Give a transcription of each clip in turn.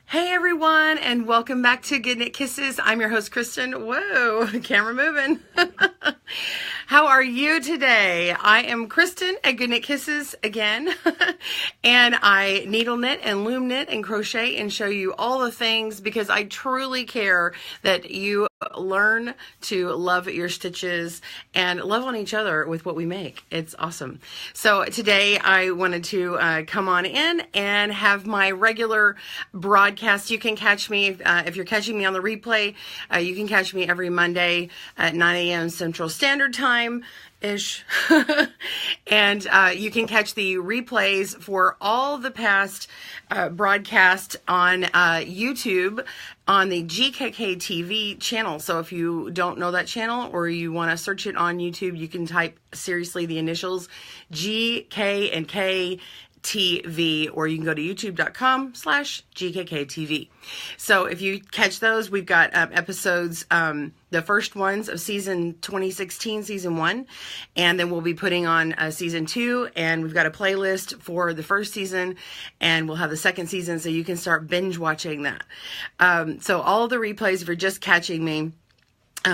Hey everyone, and welcome back to Good Knit Kisses. I'm your host, Kristen. Whoa, camera moving. How are you today? I am Kristen at Good Knit Kisses again, and I needle knit and loom knit and crochet and show you all the things because I truly care that you learn to love your stitches and love on each other with what we make. It's awesome. So today I wanted to come on in and have my regular broadcast. You can catch me if you're catching me on the replay. You can catch me every Monday at 9 a.m. Central Standard Time ish. And you can catch the replays for all the past broadcasts on YouTube on the GKK TV channel. So if you don't know that channel or you want to search it on YouTube, you can type seriously the initials GK and K TV, or you can go to youtube.com/GKKTV. So if you catch those, we've got episodes, the first ones of season 2016, season 1, and then we'll be putting on season 2, and we've got a playlist for the first season, and we'll have the second season, so you can start binge watching that. So all the replays, if you're just catching me,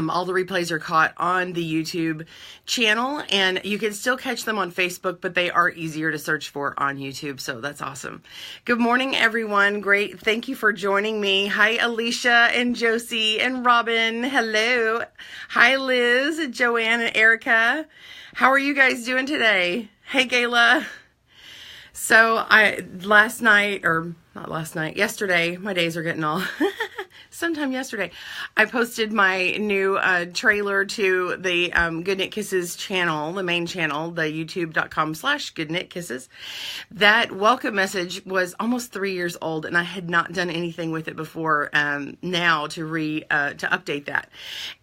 all the replays are caught on the YouTube channel, and you can still catch them on Facebook, but they are easier to search for on YouTube, so that's awesome. Good morning, everyone. Great. Thank you for joining me. Hi, Alicia and Josie and Robin. Hello. Hi, Liz, Joanne, and Erica. How are you guys doing today? Hey, Gayla. So yesterday, my days are getting all... Sometime yesterday, I posted my new trailer to the Good Knit Kisses channel, the main channel, the youtube.com/Good Knit Kisses. That welcome message was almost 3 years old, and I had not done anything with it before now to update that.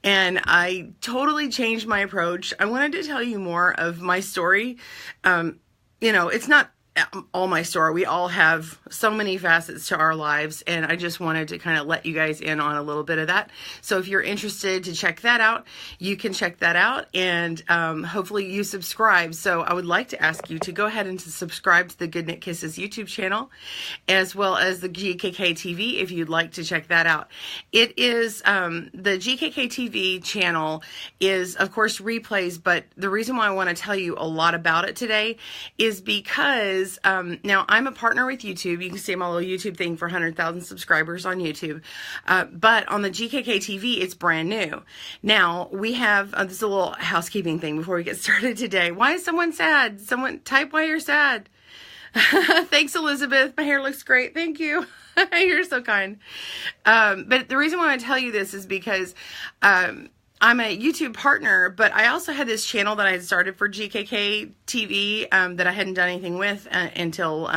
And I totally changed my approach. I wanted to tell you more of my story. It's not all my story. We all have so many facets to our lives, and I just wanted to kind of let you guys in on a little bit of that. So if you're interested to check that out, you can check that out, and hopefully you subscribe. So I would like to ask you to go ahead and to subscribe to the Good Knit Kisses YouTube channel, as well as the GKK TV if you'd like to check that out. It is the GKK TV channel is, of course, replays, but the reason why I want to tell you a lot about it today is because now I'm a partner with YouTube. You can see my little YouTube thing for 100,000 subscribers on YouTube. But on the GKK TV, it's brand new. Now we have, this is a little housekeeping thing before we get started today. Why is someone sad? Someone type why you're sad. Thanks, Elizabeth. My hair looks great. Thank you. You're so kind. But the reason why I tell you this is because, I'm a YouTube partner, but I also had this channel that I had started for GKK TV that I hadn't done anything with until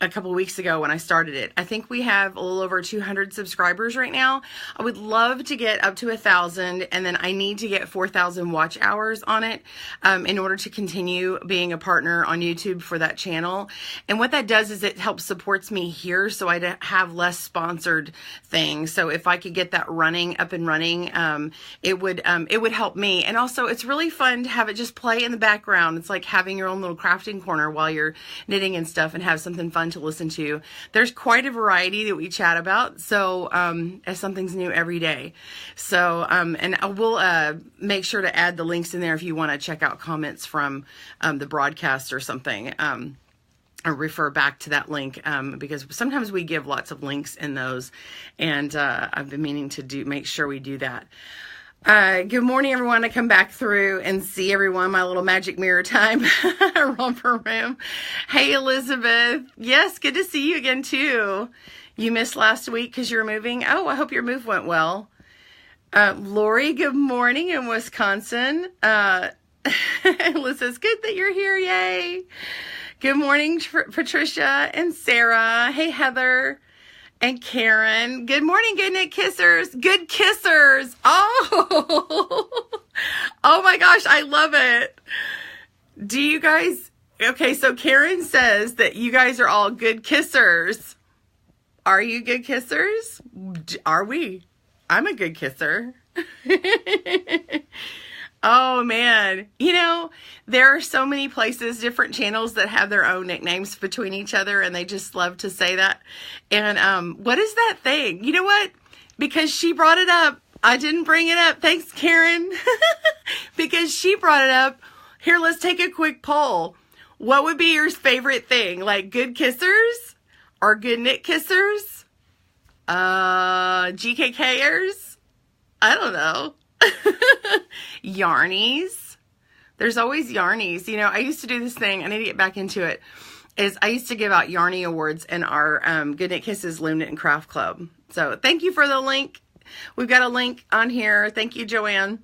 a couple of weeks ago when I started it. I think we have a little over 200 subscribers right now. I would love to get up to 1,000, and then I need to get 4,000 watch hours on it in order to continue being a partner on YouTube for that channel. And what that does is it helps supports me here, so I have less sponsored things. So if I could get that up and running, it would help me. And also, it's really fun to have it just play in the background. It's like having your own little crafting corner while you're knitting and stuff, and have something fun to listen to. There's quite a variety that we chat about, so as something's new every day. So and I will make sure to add the links in there if you want to check out comments from the broadcast or something, or refer back to that link, because sometimes we give lots of links in those, and I've been meaning to make sure we do that. Good morning, everyone. I come back through and see everyone. My little magic mirror time romper room. Hey, Elizabeth. Yes, good to see you again, too. You missed last week because you were moving. Oh, I hope your move went well. Lori, good morning in Wisconsin. Liz says, good that you're here. Yay. Good morning, Patricia and Sarah. Hey, Heather. And Karen, good morning, Good Knit Kissers. Good kissers. Oh, oh my gosh, I love it. Do you guys, okay, so Karen says that you guys are all good kissers. Are you good kissers? Are we? I'm a good kisser. Oh man, you know, there are so many places, different channels that have their own nicknames between each other, and they just love to say that. And what is that thing? You know what? Because she brought it up, I didn't bring it up. Thanks, Karen. Because she brought it up. Here, let's take a quick poll. What would be your favorite thing? Like good kissers or good knit kissers? GKKers? I don't know. Yarnies. There's always yarnies. You know, I used to do this thing. I need to get back into it. Is I used to give out Yarny Awards in our Good Knit Kisses Loom Knit and Craft Club. So thank you for the link. We've got a link on here. Thank you, Joanne.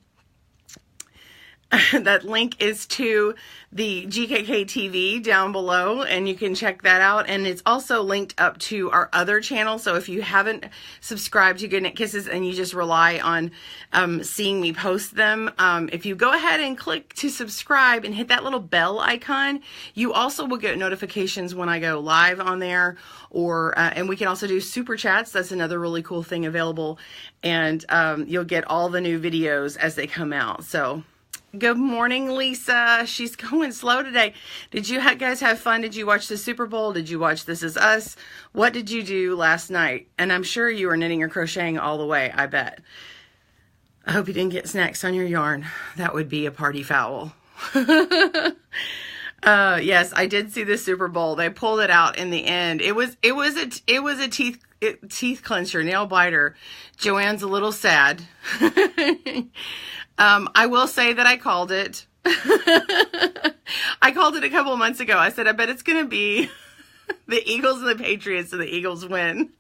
That link is to the GKK TV down below, and you can check that out. And it's also linked up to our other channel. So if you haven't subscribed to Good Knit Kisses and you just rely on seeing me post them, if you go ahead and click to subscribe and hit that little bell icon, you also will get notifications when I go live on there. Or and we can also do super chats. That's another really cool thing available. And you'll get all the new videos as they come out. So good morning, Lisa. She's going slow today. Did you guys have fun? Did you watch the Super Bowl? Did you watch This Is Us? What did you do last night? And I'm sure you were knitting or crocheting all the way, I bet. I hope you didn't get snacks on your yarn. That would be a party foul. Yes, I did see the Super Bowl. They pulled it out in the end. It was a teeth clencher, nail biter. Joanne's a little sad. I will say that I called it. I called it a couple of months ago. I said, I bet it's going to be the Eagles and the Patriots, and the Eagles win.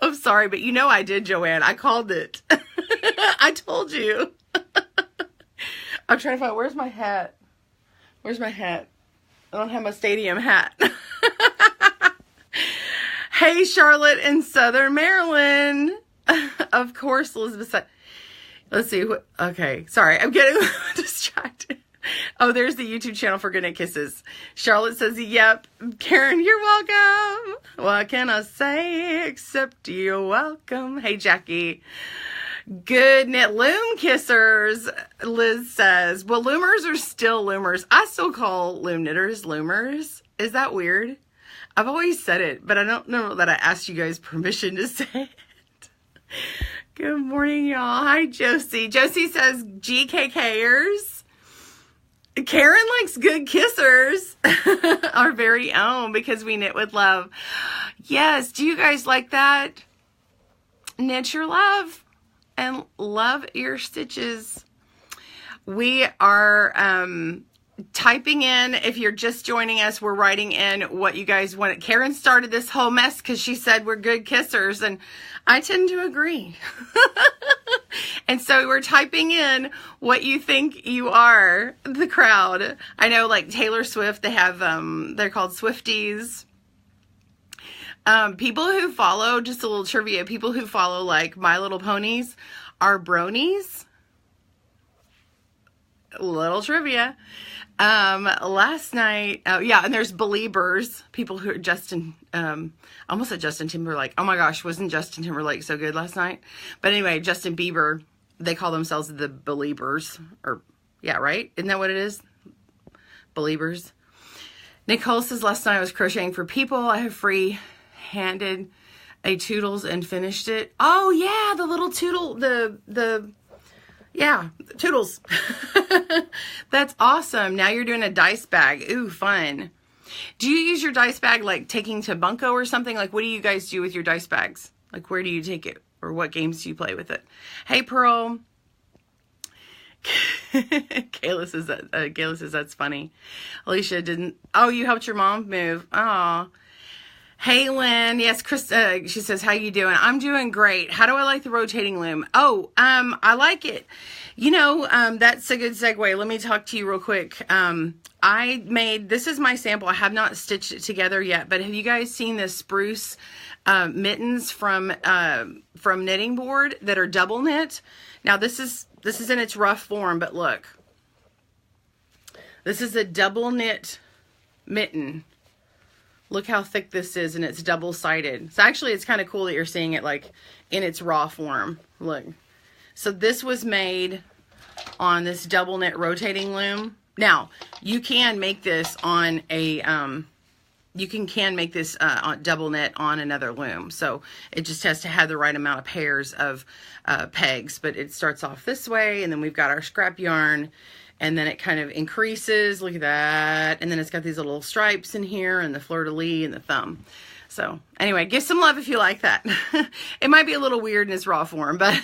I'm sorry, but you know I did, Joanne. I called it. I told you. I'm trying to find, where's my hat? Where's my hat? I don't have my stadium hat. Hey, Charlotte in Southern Maryland. Of course, Elizabeth said. Let's see. Okay. Sorry. I'm getting distracted. Oh, there's the YouTube channel for Good Knit Kisses. Charlotte says, yep. Karen, you're welcome. What can I say except you're welcome? Hey, Jackie. Good Knit Loom Kissers, Liz says. Well, loomers are still loomers. I still call loom knitters loomers. Is that weird? I've always said it, but I don't know that I asked you guys permission to say it. Good morning, y'all. Hi, Josie. Josie says GKKers. Karen likes good kissers. Our very own, because we knit with love. Yes. Do you guys like that? Knit your love and love your stitches. We are typing in, if you're just joining us, we're writing in what you guys want. Karen started this whole mess because she said we're good kissers, and I tend to agree. And so we're typing in what you think you are, the crowd. I know, like Taylor Swift, they have, they're called Swifties. People who follow, just a little trivia, people who follow like My Little Ponies are bronies. Little trivia. Last night, yeah, and there's Beliebers, people who are Justin, almost said Justin Timberlake. Oh my gosh, wasn't Justin Timberlake so good last night? But anyway, Justin Bieber, they call themselves the Beliebers, or, yeah, right? Isn't that what it is? Beliebers. Nicole says, last night I was crocheting for people. I have free-handed a Toodles and finished it. Oh yeah, the little Toodle, yeah, Toodles. That's awesome. Now you're doing a dice bag. Ooh, fun. Do you use your dice bag like taking to Bunko or something? Like, what do you guys do with your dice bags? Like, where do you take it? Or what games do you play with it? Hey, Pearl. Kayla says that's funny. Alicia didn't. Oh, you helped your mom move. Aw. Hey, Lynn. Yes, Chris, she says, how you doing? I'm doing great. How do I like the rotating loom? Oh, I like it. You know, that's a good segue. Let me talk to you real quick. This is my sample. I have not stitched it together yet, but have you guys seen the spruce mittens from Knitting Board that are double knit? Now, this is in its rough form, but look. This is a double knit mitten. Look how thick this is, and it's double-sided. So actually, it's kind of cool that you're seeing it like in its raw form. Look. So this was made, on this double knit rotating loom. Now, you can make this on a, can make this on double knit on another loom. So it just has to have the right amount of pairs of pegs. But it starts off this way, and then we've got our scrap yarn, and then it kind of increases. Look at that. And then it's got these little stripes in here, and the fleur-de-lis and the thumb. So anyway, give some love if you like that. It might be a little weird in its raw form, but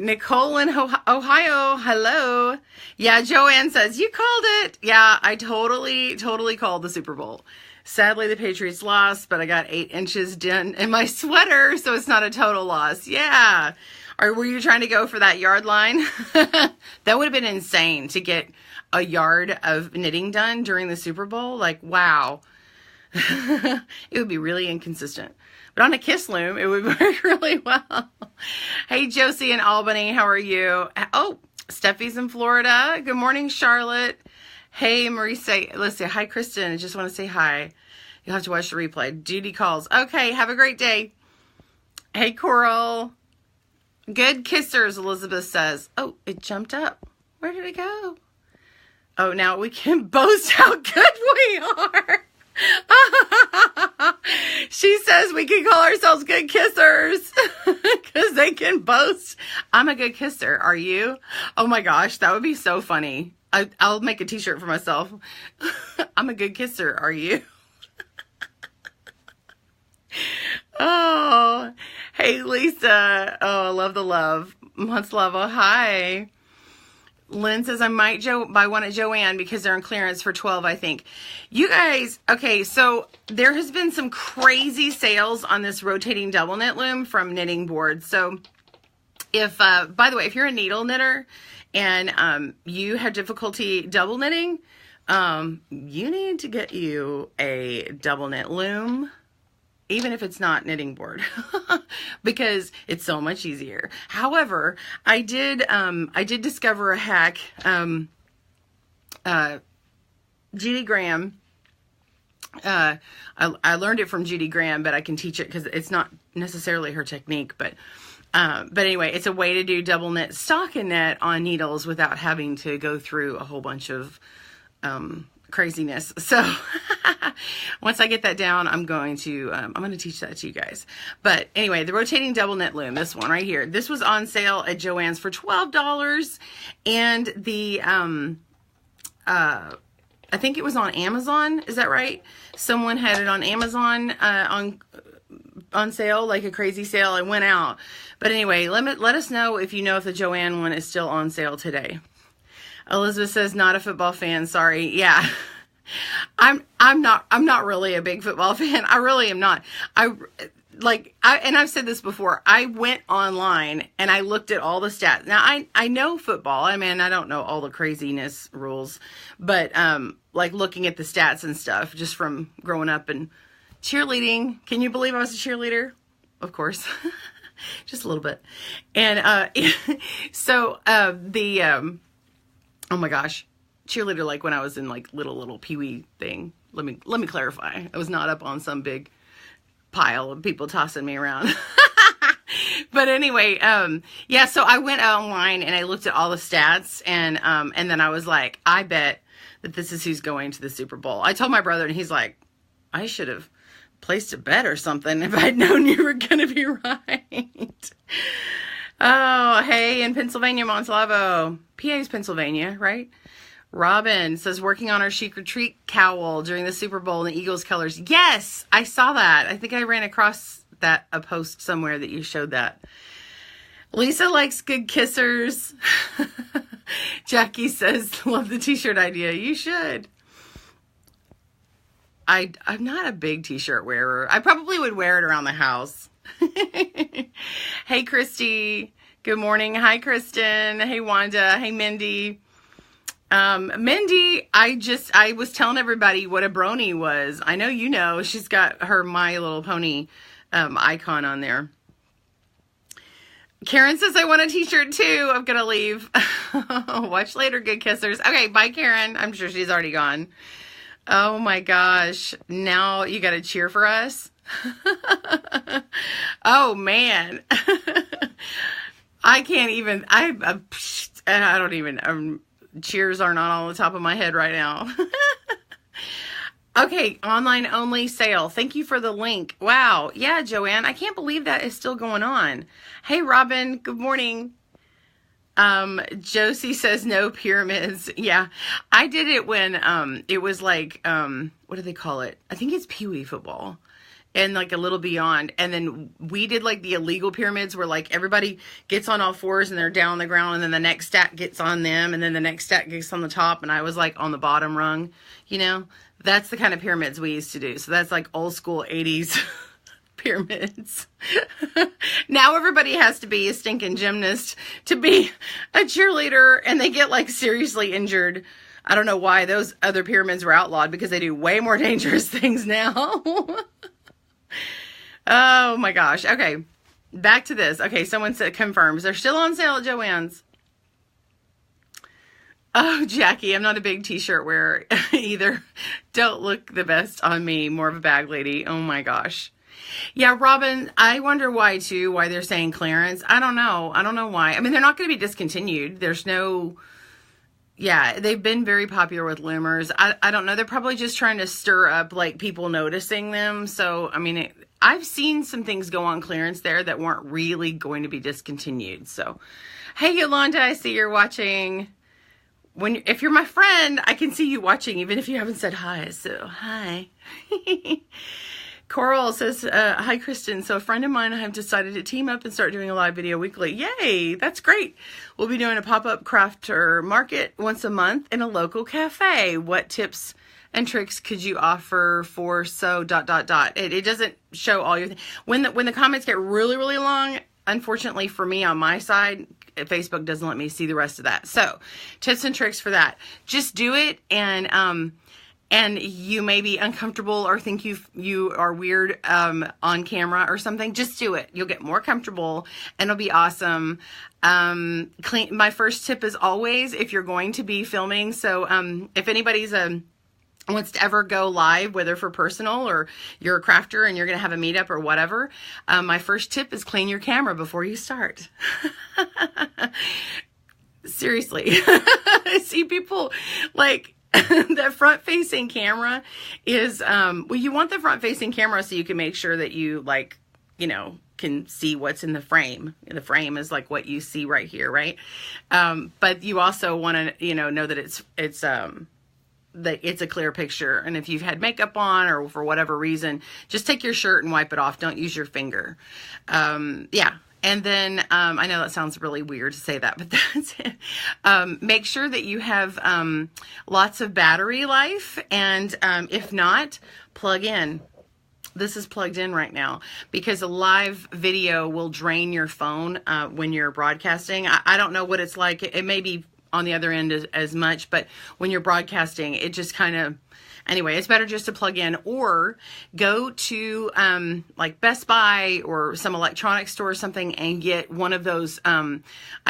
Nicole in Ohio, hello. Yeah, Joanne says, you called it. Yeah, I totally called the Super Bowl. Sadly, the Patriots lost, but I got 8 inches done in my sweater, so it's not a total loss. Yeah. Or were you trying to go for that yard line? That would have been insane to get a yard of knitting done during the Super Bowl. Like, wow. It would be really inconsistent. But on a Kiss loom, it would work really well. Hey, Josie in Albany, how are you? Oh, Steffi's in Florida. Good morning, Charlotte. Hey, Marisa. Let's say hi, Kristen. I just want to say hi. You'll have to watch the replay. Duty calls. Okay, have a great day. Hey, Coral. Good kissers, Elizabeth says. Oh, it jumped up. Where did it go? Oh, now we can boast how good we are. She says we can call ourselves good kissers because they can boast. I'm a good kisser. Are you? Oh my gosh, that would be so funny. I'll make a t-shirt for myself. I'm a good kisser. Are you? Oh, hey Lisa. Oh, I love the love. Much love. Oh, hi. Lynn says, I might buy one at Joanne because they're on clearance for $12, I think. You guys, okay, so there has been some crazy sales on this rotating double knit loom from Knitting Board. So if, by the way, if you're a needle knitter and you have difficulty double knitting, you need to get you a double knit loom, even if it's not Knitting Board, because it's so much easier. However, I did discover a hack. Judy Graham, I learned it from Judy Graham, but I can teach it because it's not necessarily her technique, but anyway, it's a way to do double knit stockinette on needles without having to go through a whole bunch of, craziness. So once I get that down, I'm going to teach that to you guys. But anyway, the rotating double knit loom, this one right here, this was on sale at Joann's for $12, and the I think it was on Amazon. Is that right? Someone had it on Amazon on sale, like a crazy sale. It went out. But anyway, let us know if you know if the Joann one is still on sale today. Elizabeth says, not a football fan. Sorry. Yeah. I'm not really a big football fan. I really am not. And I've said this before, I went online and I looked at all the stats. Now I know football. I mean, I don't know all the craziness rules, but, like looking at the stats and stuff just from growing up and cheerleading. Can you believe I was a cheerleader? Of course. Just a little bit. And, so, oh my gosh, cheerleader, like when I was in like little peewee thing. Let me clarify. I was not up on some big pile of people tossing me around. But anyway, yeah, so I went online and I looked at all the stats, and then I was like, I bet that this is who's going to the Super Bowl. I told my brother, and he's like, I should have placed a bet or something if I'd known you were going to be right. Oh, hey, in Pennsylvania, Montalvo. PA's Pennsylvania, right? Robin says, working on our chic retreat cowl during the Super Bowl in the Eagles colors. Yes, I saw that. I think I ran across a post somewhere that you showed that. Lisa likes good kissers. Jackie says, love the t-shirt idea. You should. I'm not a big t-shirt wearer. I probably would wear it around the house. Hey, Christy. Good morning. Hi, Kristen. Hey, Wanda. Hey, Mindy. Mindy, I was telling everybody what a brony was. I know you know. She's got her My Little Pony icon on there. Karen says, I want a t-shirt too. I'm going to leave. Watch later, good kissers. Okay, bye, Karen. I'm sure she's already gone. Oh, my gosh. Now you got to cheer for us? Oh, man. I can't even, I don't even, cheers are not on the top of my head right now. Okay, online only sale. Thank you for the link. Wow. Yeah, Joanne, I can't believe that is still going on. Hey, Robin, good morning. Josie says no pyramids. Yeah, I did it when, it was like, what do they call it? I think it's Pee Wee football. And like a little beyond. And then we did like the illegal pyramids where like everybody gets on all fours and they're down on the ground, and then the next stack gets on them, and then the next stack gets on the top, and I was like on the bottom rung, you know? That's the kind of pyramids we used to do. So that's like old school 80s pyramids. Now everybody has to be a stinking gymnast to be a cheerleader, and they get like seriously injured. I don't know why those other pyramids were outlawed, because they do way more dangerous things now. Oh my gosh. Okay. Back to this. Okay. Someone said confirms they're still on sale at Joann's. Oh, Jackie, I'm not a big t-shirt wearer either. Don't look the best on me. More of a bag lady. Oh my gosh. Yeah, Robin, I wonder why too, why they're saying clearance. I don't know. I don't know why. I mean, they're not going to be discontinued. There's no, yeah, they've been very popular with loomers. I don't know. They're probably just trying to stir up like people noticing them. So, I mean, I've seen some things go on clearance there that weren't really going to be discontinued. So, hey, Yolanda, I see you're watching. If you're my friend, I can see you watching, even if you haven't said hi. So, hi. Coral says, hi, Kristen. So a friend of mine and I have decided to team up and start doing a live video weekly. Yay, that's great. We'll be doing a pop-up crafter market once a month in a local cafe. What tips and tricks could you offer for It doesn't show all your things. When the comments get really, really long, unfortunately for me on my side, Facebook doesn't let me see the rest of that. So tips and tricks for that. Just do it, and you may be uncomfortable or think you are weird on camera or something. Just do it. You'll get more comfortable and it'll be awesome. My first tip is always, if you're going to be filming. So if anybody's wants to ever go live, whether for personal or you're a crafter and you're going to have a meetup or whatever, my first tip is clean your camera before you start. Seriously. I see people like that front-facing camera is, well, you want the front-facing camera so you can make sure that you like, you know, can see what's in the frame. The frame is like what you see right here, right? But you also want to, you know that it's a clear picture. And if you've had makeup on or for whatever reason, just take your shirt and wipe it off. Don't use your finger. Yeah. And then, I know that sounds really weird to say that, but that's it. Make sure that you have, lots of battery life. And, if not, plug in. This is plugged in right now, because a live video will drain your phone, when you're broadcasting. I don't know what it's like. It may be on the other end as much, but when you're broadcasting, it just kind of, anyway, it's better just to plug in, or go to like Best Buy or some electronics store or something and get one of those, I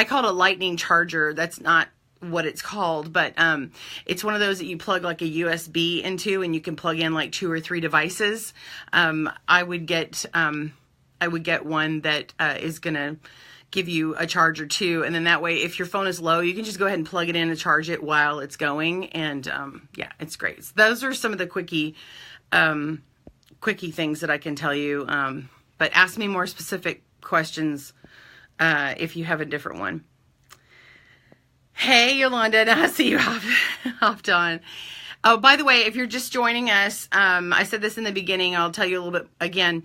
call it a lightning charger. That's not what it's called, but it's one of those that you plug like a USB into, and you can plug in like 2 or 3 devices. I would get one that is gonna give you a charger too, and then that way, if your phone is low, you can just go ahead and plug it in and charge it while it's going. And yeah, it's great. So those are some of the quickie things that I can tell you. But ask me more specific questions if you have a different one. Hey, Yolanda, I see you hopped on. Oh, by the way, if you're just joining us, I said this in the beginning. I'll tell you a little bit again.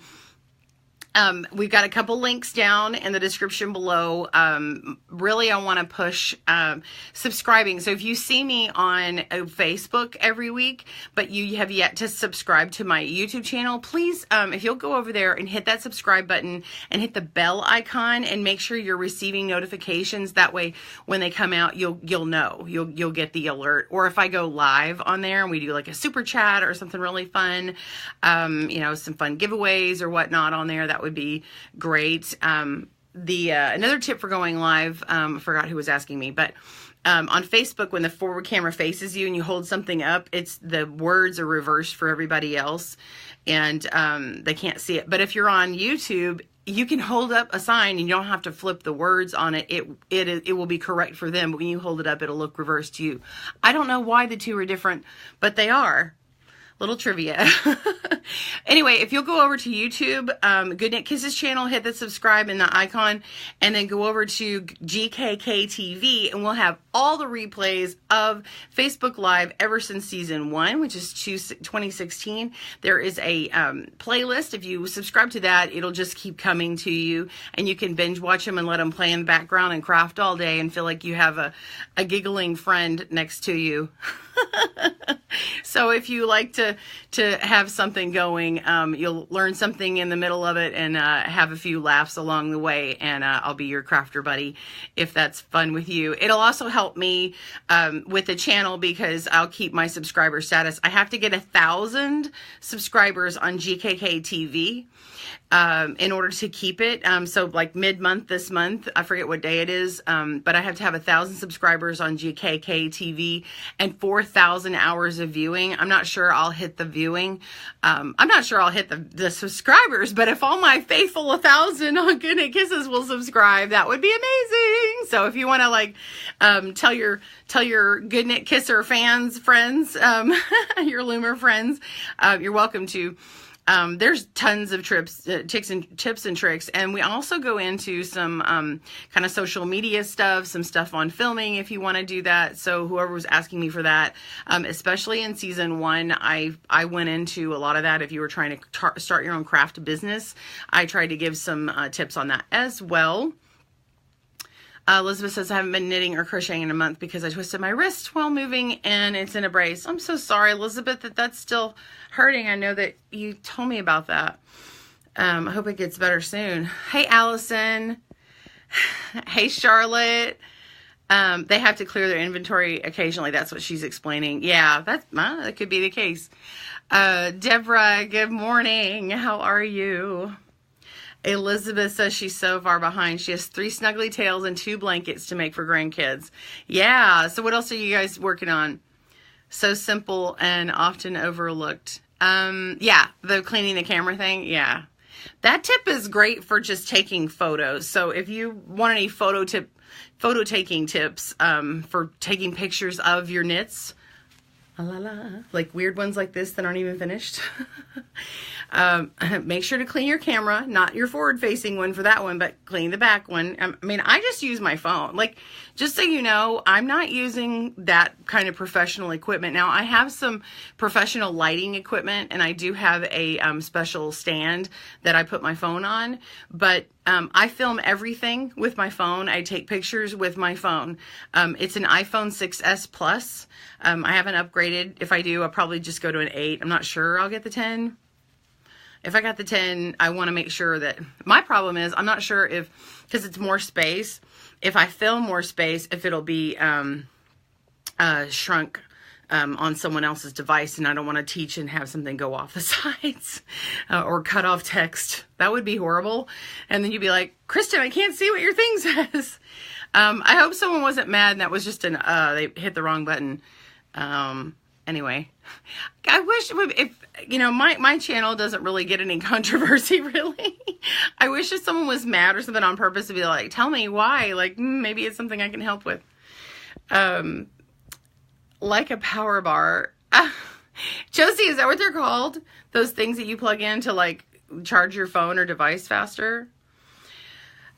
We've got a couple links down in the description below. Really, I want to push subscribing. So if you see me on Facebook every week, but you have yet to subscribe to my YouTube channel, please, if you'll go over there and hit that subscribe button and hit the bell icon and make sure you're receiving notifications. That way, when they come out, you'll know. You'll get the alert. Or if I go live on there and we do like a super chat or something really fun, you know, some fun giveaways or whatnot on there, that would be great. Another tip for going live, I forgot who was asking me, but on Facebook, when the forward camera faces you and you hold something up, the words are reversed for everybody else, and they can't see it. But if you're on YouTube, you can hold up a sign and you don't have to flip the words on it. It will be correct for them, but when you hold it up, it'll look reversed to you. I don't know why the two are different, but they are. Little trivia. Anyway, if you'll go over to YouTube, Good Knit Kisses channel, hit the subscribe and the icon, and then go over to GKK TV, and we'll have all the replays of Facebook Live ever since season 1, which is 2016. There is a playlist. If you subscribe to that, it'll just keep coming to you, and you can binge watch them and let them play in the background and craft all day and feel like you have a giggling friend next to you. So if you like to have something going, you'll learn something in the middle of it and have a few laughs along the way, and I'll be your crafter buddy if that's fun with you. It'll also help me with the channel because I'll keep my subscriber status. I have to get 1,000 subscribers on GKK TV in order to keep it. So like mid-month this month, I forget what day it is, but I have to have 1,000 subscribers on GKK TV and 4,000 hours of viewing. I'm not sure I'll hit the viewing. I'm not sure I'll hit the subscribers, but if all my faithful 1,000 on Good Knit Kisses will subscribe, that would be amazing. So if you want to like tell your Good Knit Kisser friends, your loomer friends, you're welcome to. There's tons of tips and tricks, and we also go into some kind of social media stuff, some stuff on filming if you want to do that. So whoever was asking me for that, especially in season 1, I went into a lot of that. If you were trying to start your own craft business, I tried to give some tips on that as well. Elizabeth says, I haven't been knitting or crocheting in a month because I twisted my wrist while moving and it's in a brace. I'm so sorry, Elizabeth, that's still hurting. I know that you told me about that. I hope it gets better soon. Hey, Allison. Hey, Charlotte. They have to clear their inventory occasionally. That's what she's explaining. Yeah, that could be the case. Deborah, good morning. How are you? Elizabeth says she's so far behind. She has 3 snuggly tails and 2 blankets to make for grandkids. Yeah. So what else are you guys working on? So simple and often overlooked. Yeah. The cleaning the camera thing. Yeah. That tip is great for just taking photos. So if you want any photo taking tips, for taking pictures of your knits, like weird ones like this that aren't even finished. Make sure to clean your camera, not your forward facing one for that one, but clean the back one. I mean, I just use my phone. Like, just so you know, I'm not using that kind of professional equipment. Now, I have some professional lighting equipment, and I do have a special stand that I put my phone on, but I film everything with my phone. I take pictures with my phone. It's an iPhone 6S Plus. I haven't upgraded. If I do, I'll probably just go to an 8. I'm not sure I'll get the 10. If I got the 10, I want to make sure that my problem is I'm not sure if, because it's more space, if I film more space, if it'll be shrunk on someone else's device, and I don't want to teach and have something go off the sides or cut off text. That would be horrible. And then you'd be like, Kristen, I can't see what your thing says. I hope someone wasn't mad and that was just they hit the wrong button. Anyway, I wish if you know, my channel doesn't really get any controversy, really. I wish if someone was mad or something on purpose to be like, tell me why, like maybe it's something I can help with. Like a power bar. Josie, is that what they're called? Those things that you plug in to like charge your phone or device faster?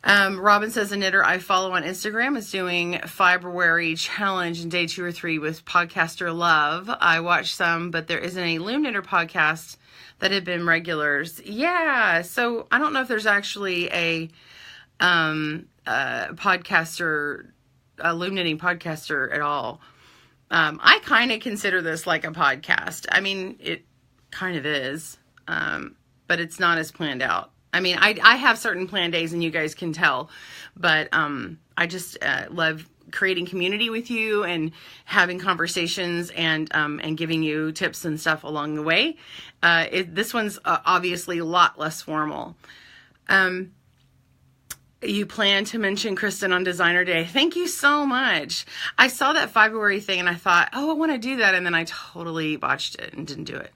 Robin says, a knitter I follow on Instagram is doing February challenge in day 2 or 3 with podcaster love. I watched some, but there isn't a loom knitter podcast that have been regulars. Yeah. So I don't know if there's actually a podcaster, a loom knitting podcaster at all. I kind of consider this like a podcast. I mean, it kind of is, but it's not as planned out. I mean, I have certain planned days and you guys can tell, but I just love creating community with you and having conversations and giving you tips and stuff along the way. This one's obviously a lot less formal. You plan to mention Kristen on Designer Day. Thank you so much. I saw that February thing and I thought, oh, I want to do that. And then I totally botched it and didn't do it.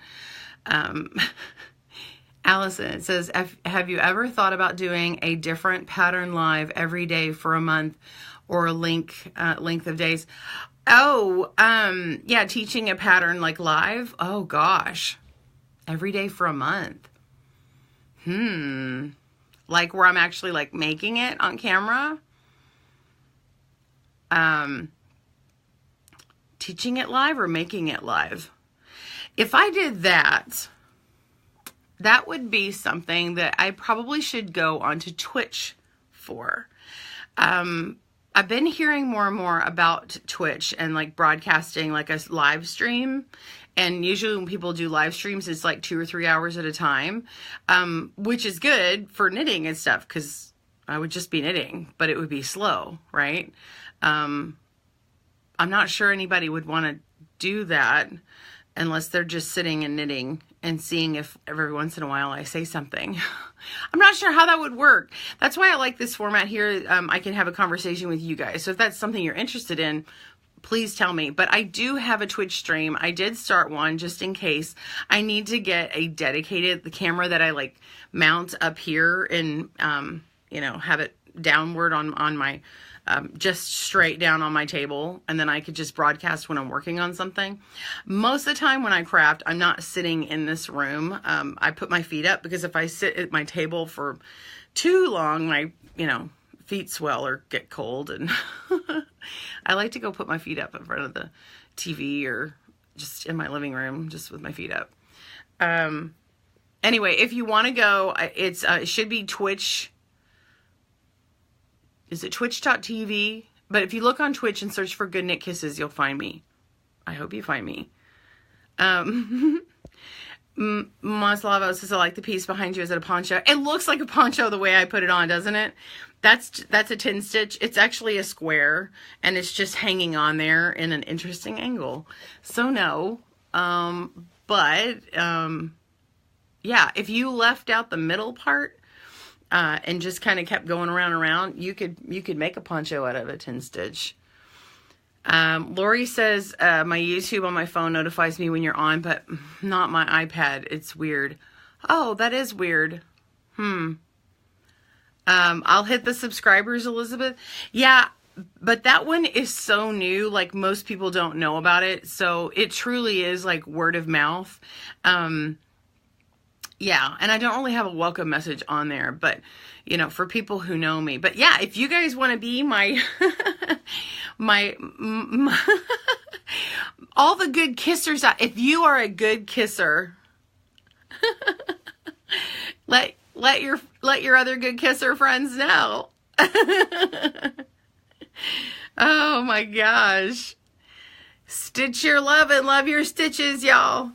Allison, it says, have you ever thought about doing a different pattern live every day for a month or a length of days? Oh, yeah, teaching a pattern like live. Oh gosh, every day for a month. Like where I'm actually like making it on camera. Teaching it live or making it live. If I did that, that would be something that I probably should go onto Twitch for. I've been hearing more and more about Twitch and like broadcasting like a live stream. And usually when people do live streams, it's like 2 or 3 hours at a time, which is good for knitting and stuff because I would just be knitting, but it would be slow, right? I'm not sure anybody would want to do that unless they're just sitting and knitting and seeing if every once in a while I say something. I'm not sure how that would work. That's why I like this format here. I can have a conversation with you guys. So if that's something you're interested in, please tell me. But I do have a Twitch stream. I did start one just in case. I need to get a dedicated, the camera that I like mount up here and, you know, have it downward on my, just straight down on my table. And then I could just broadcast when I'm working on something. Most of the time when I craft, I'm not sitting in this room. I put my feet up because if I sit at my table for too long, my, you know, feet swell or get cold. And I like to go put my feet up in front of the TV or just in my living room, just with my feet up. Anyway, if you want to go, it should be Twitch. Is it twitch.tv? But if you look on Twitch and search for Good Knit Kisses, you'll find me. I hope you find me. Maslava says, I like the piece behind you. Is it a poncho? It looks like a poncho the way I put it on, doesn't it? That's a 10 stitch. It's actually a square and it's just hanging on there in an interesting angle. So no, yeah, if you left out the middle part, and just kind of kept going around and around, you could make a poncho out of a 10 stitch. Lori says, my YouTube on my phone notifies me when you're on, but not my iPad. It's weird. Oh, that is weird. I'll hit the subscribers, Elizabeth. Yeah, but that one is so new. Like most people don't know about it. So it truly is like word of mouth. Yeah, and I don't really have a welcome message on there, but, you know, for people who know me. But yeah, if you guys want to be my, my all the good kissers out, if you are a good kisser, let your other good kisser friends know. Oh my gosh. Stitch your love and love your stitches, y'all.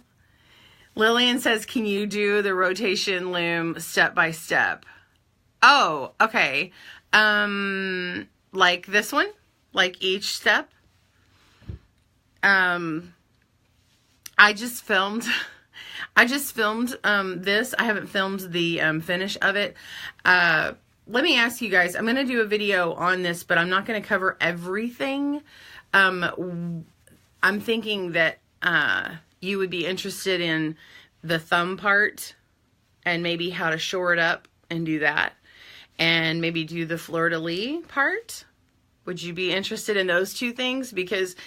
Lillian says, can you do the rotation loom step by step? Oh, okay. Like this one? Like each step? I just filmed this. I haven't filmed the finish of it. Let me ask you guys, I'm going to do a video on this, but I'm not going to cover everything. I'm thinking that you would be interested in the thumb part and maybe how to shore it up and do that. And maybe do the fleur-de-lis part. Would you be interested in those two things? Because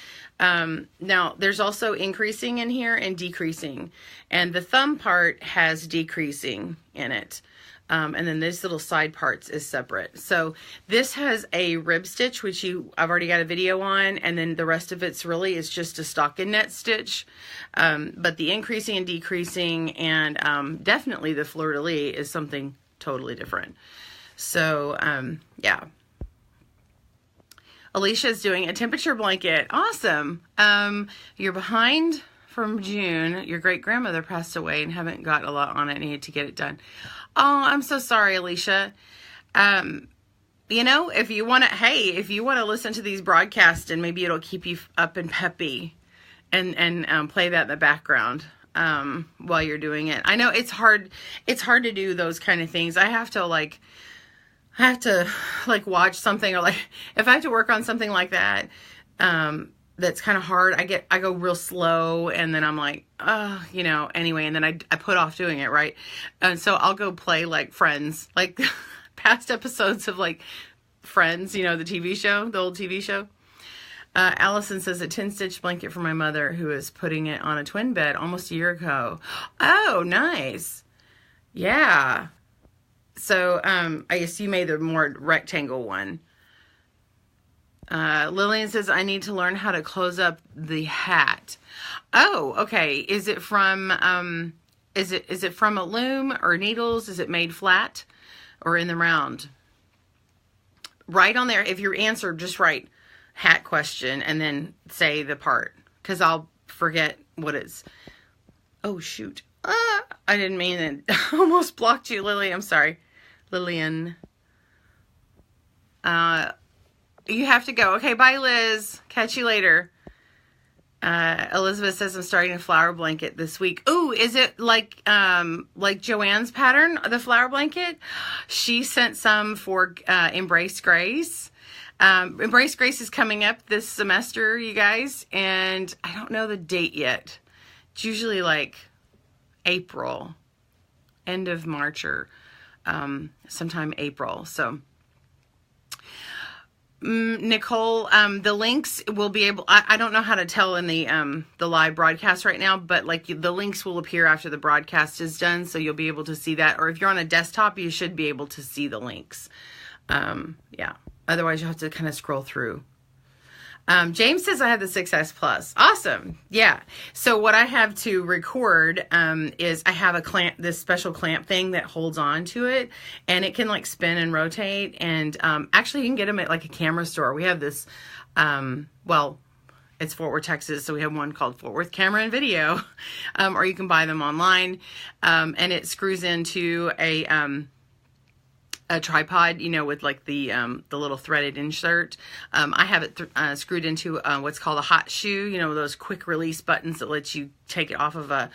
now there's also increasing in here and decreasing. And the thumb part has decreasing in it. And then this little side parts is separate. So this has a rib stitch, which I've already got a video on, and then the rest of it's really is just a stockinette stitch. But the increasing and decreasing and definitely the fleur-de-lis is something totally different. So yeah. Alicia's doing a temperature blanket. Awesome. You're behind from June. Your great grandmother passed away and haven't got a lot on it. Needed to get it done. Oh, I'm so sorry, Alicia. You know, if you want to listen to these broadcasts and maybe it'll keep you up and peppy and play that in the background, while you're doing it. I know it's hard to do those kind of things. I have to watch something, or like, if I have to work on something like that, that's kind of hard. I go real slow, and then I'm like, you know, anyway, and then I put off doing it, right? And so I'll go play like Friends, like past episodes of like Friends, you know, the TV show, the old TV show. Allison says a 10-stitch blanket for my mother who is putting it on a twin bed almost a year ago. Oh, nice. Yeah. So, I guess you made the more rectangle one. Lillian says, I need to learn how to close up the hat. Oh, okay. Is it from, is it from a loom or needles? Is it made flat or in the round? Write on there. If your answer, just write hat question and then say the part, because I'll forget what it's. Oh, shoot. I didn't mean it. I almost blocked you, Lily. I'm sorry. Lillian. You have to go. Okay, bye, Liz. Catch you later. Elizabeth says I'm starting a flower blanket this week. Ooh, is it like Joanne's pattern, the flower blanket? She sent some for Embrace Grace. Embrace Grace is coming up this semester, you guys, and I don't know the date yet. It's usually like April, end of March, or sometime April. So Nicole, the links will be able, I don't know how to tell in the live broadcast right now, but like the links will appear after the broadcast is done, so you'll be able to see that. Or if you're on a desktop, you should be able to see the links. Yeah. Otherwise, you'll have to kind of scroll through. James says I have the 6S Plus. Awesome. Yeah. So what I have to record is I have a clamp, this special clamp thing that holds on to it, and it can like spin and rotate. And actually, you can get them at like a camera store. We have this, well, it's Fort Worth, Texas, so we have one called Fort Worth Camera and Video, or you can buy them online, and it screws into a tripod, you know, with like the little threaded insert. I have it screwed into what's called a hot shoe, you know, those quick release buttons that lets you take it off of a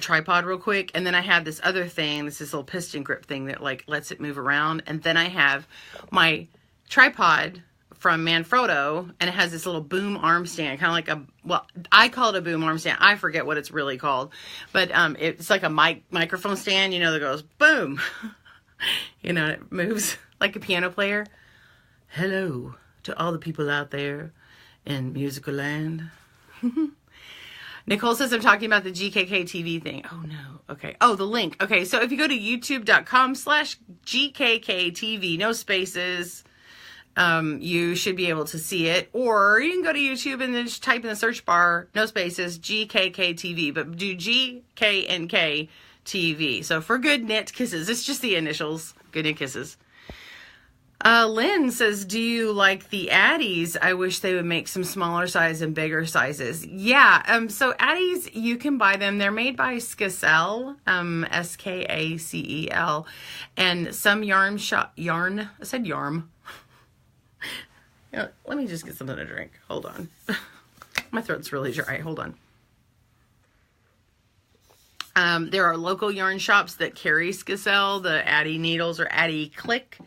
tripod real quick. And then I have this other thing, this little piston grip thing that like lets it move around. And then I have my tripod from Manfrotto, and it has this little boom arm stand, kind of like well, I call it a boom arm stand. I forget what it's really called, but it's like a microphone stand, you know, that goes boom. You know, it moves like a piano player. Hello to all the people out there in musical land. Nicole says I'm talking about the GKK TV thing. Oh, no. Okay. Oh, the link. Okay, so if you go to youtube.com/GKK TV, no spaces, you should be able to see it. Or you can go to YouTube and then just type in the search bar, no spaces, GKK TV, but do GKNK TV. So for Good Knit Kisses, it's just the initials, Good Knit Kisses. Lynn says, do you like the Addies? I wish they would make some smaller size and bigger sizes. Yeah, so Addies, you can buy them. They're made by Skacel, Skacel, and some yarn, I said yarn. Let me just get something to drink. Hold on. My throat's really dry. Hold on. There are local yarn shops that carry Skacel, the Addie needles, or Addie Click.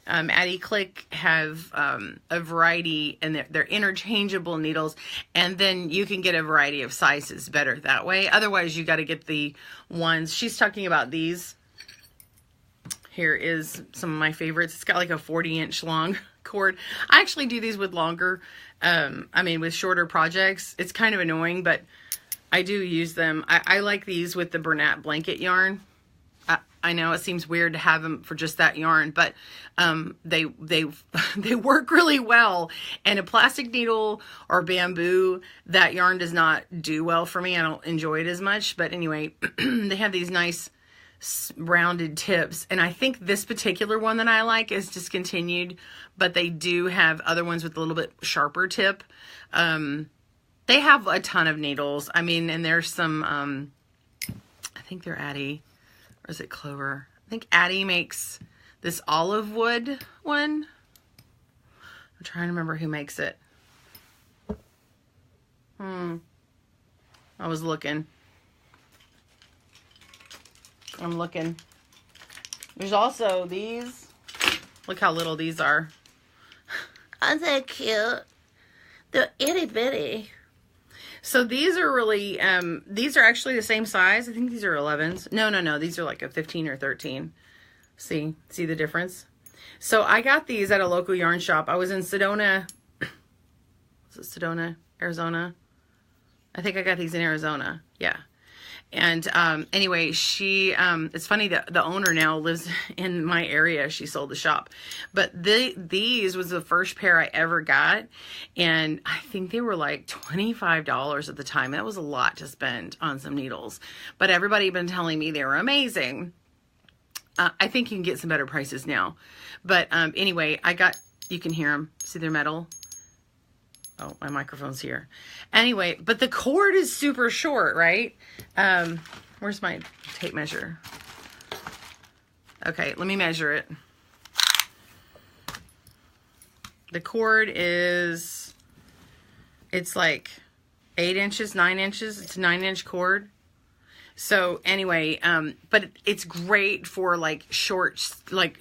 Addie Click have a variety, and they're interchangeable needles, and then you can get a variety of sizes better that way. Otherwise, you got to get the ones. She's talking about these. Here is some of my favorites. It's got like a 40-inch long cord. I actually do these with longer, with shorter projects. It's kind of annoying, but I do use them. I like these with the Bernat blanket yarn. I know it seems weird to have them for just that yarn, but they work really well. And a plastic needle or bamboo, that yarn does not do well for me. I don't enjoy it as much. But anyway, they have these nice rounded tips. And I think this particular one that I like is discontinued, but they do have other ones with a little bit sharper tip. They have a ton of needles. And there's some, I think they're Addie, or is it Clover? I think Addie makes this olive wood one. I'm trying to remember who makes it. I was looking. I'm looking. There's also these. Look how little these are. Aren't they cute? The itty bitty. So these are really, these are actually the same size. I think these are 11s. No. These are like a 15 or 13. See the difference? So I got these at a local yarn shop. I was in Sedona. Was it Sedona, Arizona? I think I got these in Arizona. Yeah. And anyway, it's funny that the owner now lives in my area. She sold the shop. But these was the first pair I ever got. And I think they were like $25 at the time. That was a lot to spend on some needles. But everybody had been telling me they were amazing. I think you can get some better prices now. But anyway, you can hear them. See their metal? Oh, my microphone's here. Anyway, but the cord is super short, right? Where's my tape measure? Okay, let me measure it. The cord it's like 8 inches, 9 inches. It's a 9-inch cord. So anyway, but it's great for like short, like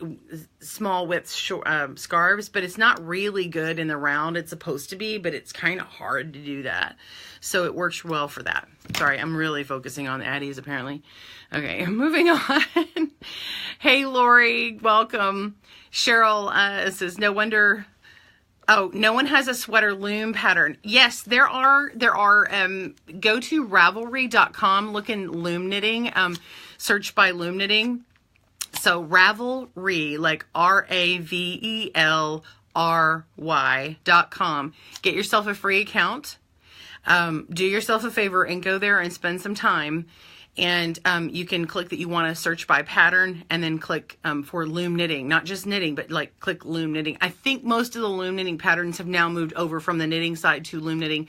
small width scarves, but it's not really good in the round. It's supposed to be, but it's kind of hard to do that. So it works well for that. Sorry, I'm really focusing on the Addies apparently. Okay, moving on. Hey, Lori, welcome. Cheryl says, no wonder. Oh, no one has a sweater loom pattern. Yes, there are, go to Ravelry.com, look in loom knitting, search by loom knitting. So Ravelry, like RAVELRY.com. Get yourself a free account. Do yourself a favor and go there and spend some time. And you can click that you want to search by pattern and then click for loom knitting. Not just knitting, but like click loom knitting. I think most of the loom knitting patterns have now moved over from the knitting side to loom knitting.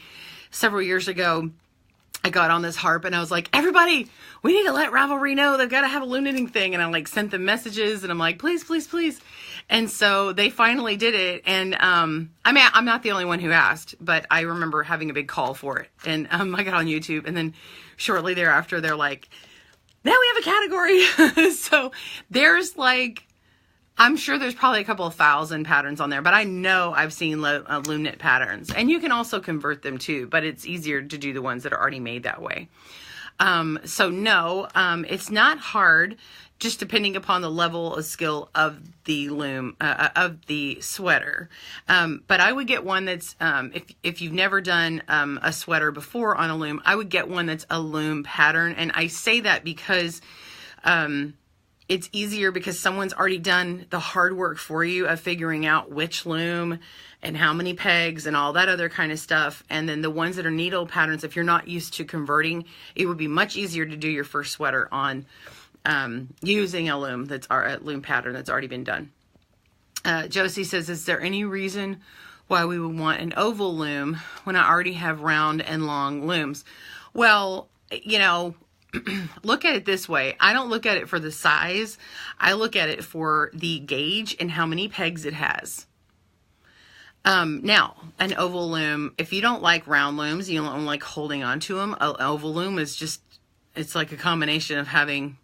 Several years ago, I got on this harp and I was like, everybody, we need to let Ravelry know they've got to have a loom knitting thing. And I like sent them messages and I'm like, please, please, please. And so they finally did it. And I mean, I'm not the only one who asked, but I remember having a big call for it. And I got on YouTube and then shortly thereafter, they're like, now we have a category. So there's like, I'm sure there's probably a couple of 1,000 patterns on there, but I know I've seen loom knit patterns. And you can also convert them too, but it's easier to do the ones that are already made that way. So no, it's not hard, just depending upon the level of skill of the loom, of the sweater. But I would get one that's, if you've never done a sweater before on a loom, I would get one that's a loom pattern. And I say that because it's easier because someone's already done the hard work for you of figuring out which loom and how many pegs and all that other kind of stuff. And then the ones that are needle patterns, if you're not used to converting, it would be much easier to do your first sweater on using a loom loom pattern that's already been done. Josie says, is there any reason why we would want an oval loom when I already have round and long looms? Well, you know, look at it this way. I don't look at it for the size. I look at it for the gauge and how many pegs it has. Now, an oval loom, if you don't like round looms, you don't like holding on to them, an oval loom is just, it's like a combination of having,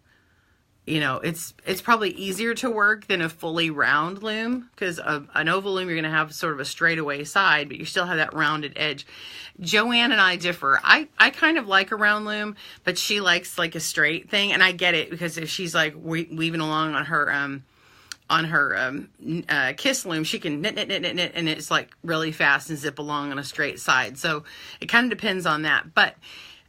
you know, it's probably easier to work than a fully round loom, because an oval loom, you're going to have sort of a straightaway side, but you still have that rounded edge. Joanne and I differ. I kind of like a round loom, but she likes like a straight thing, and I get it, because if she's like weaving along on her Kiss loom, she can knit, and it's like really fast and zip along on a straight side. So it kind of depends on that. But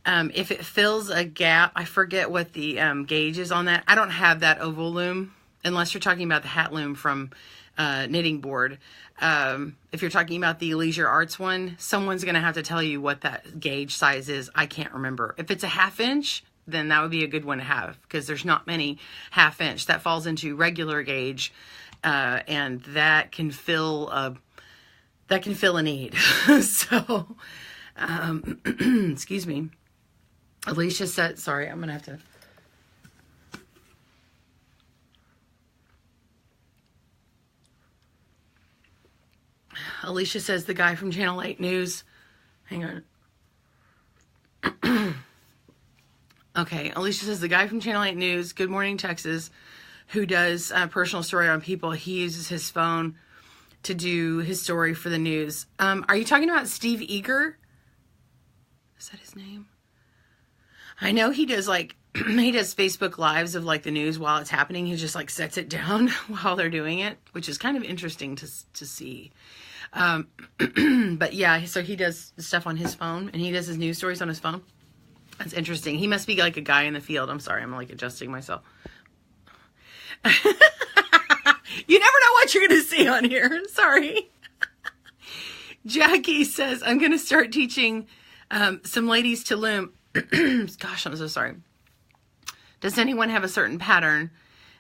if it fills a gap, I forget what the gauge is on that. I don't have that oval loom, unless you're talking about the hat loom from Knitting Board. If you're talking about the Leisure Arts one, someone's going to have to tell you what that gauge size is. I can't remember. If it's a 1/2 inch, then that would be a good one to have, because there's not many 1/2 inch. That falls into regular gauge, and that can fill a need. So, excuse me. Alicia said, sorry, I'm gonna have to. Alicia says the guy from Channel 8 News. Hang on. Okay, Alicia says the guy from Channel 8 News, Good Morning Texas, who does personal story on people, he uses his phone to do his story for the news. Are you talking about Steve Eager? Is that his name? I know he does like, he does Facebook Lives of like the news while it's happening. He just like sets it down while they're doing it, which is kind of interesting to see. But yeah, so he does stuff on his phone, and he does his news stories on his phone. That's interesting. He must be like a guy in the field. I'm sorry, I'm like adjusting myself. You never know what you're going to see on here. Sorry. Jackie says, I'm going to start teaching some ladies to loom. Gosh, I'm so sorry. Does anyone have a certain pattern